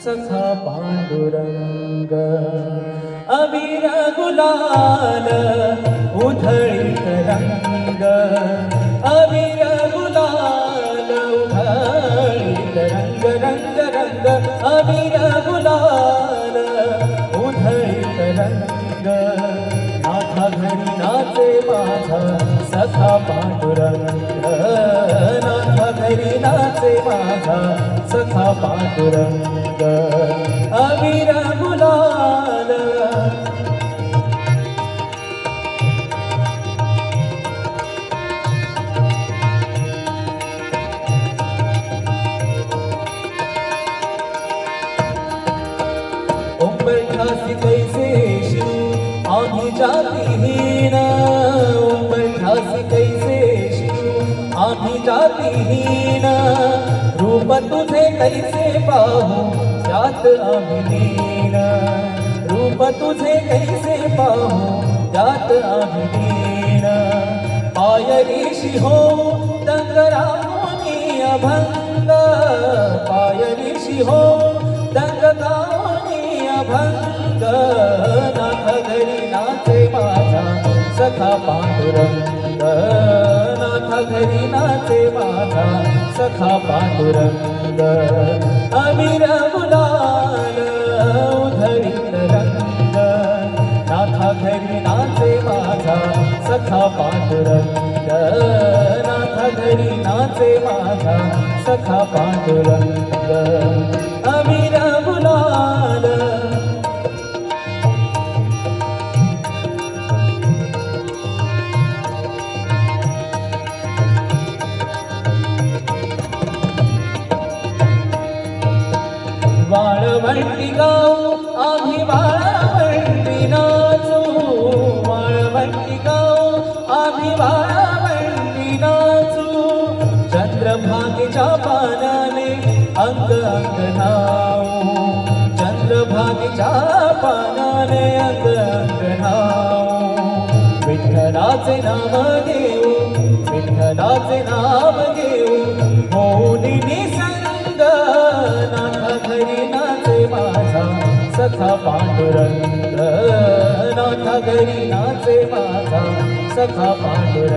सखा पांडुरंग अबीर गुलाल उधळीत रंग अबीर गुलाल उधळीत रंग रंग रंग अबीर गुलाल उधळीत रंग नाथा घरी नाचे माझा सखा पांडुरंग नाथा घरी नाचे माझा सखा पांडुरंग अबीर गुलाल उंबरठासी कैसे शिव आम्ही जातीहीन उंबरठासी कैसे शिव आम्ही जातीहीन रूप तुझे कैसे पाहू त्यात आम्ही लीन रूप तुझे कैसे पाहू त्यात आम्ही लीन पायरीशी हो दंगरावनी अभंग पायरीशी हो दंगरावनी अभंग नाथ घरी नाचे माझा सखा पांडुरंग नाथ घरी नाचे माझा सखा पांडुरंग अबीर गुलाल उधळीत रंग नाथा घरी नाचे माझा सखा पांडुरंग नाथा घरी नाचे माझा सखा पांडुरंग अबीर गुलाल वाळवंटी गाव आम्ही वाळवंटी नाचू वाळवंटी गाव आम्ही वाळवंटी नाचू चंद्रभागेच्या पानाने अंग अंग नाव चंद्रभागेच्या पानाने अंग अंग नाव विठ्ठलाचे नाम घेऊ विठ्ठलाचे नाम घेऊ होऊनी निसंग नाथा घरी नाचे माझा सखा पांडुरंग नाथा घरी नाचे माझा सखा पांडुरंग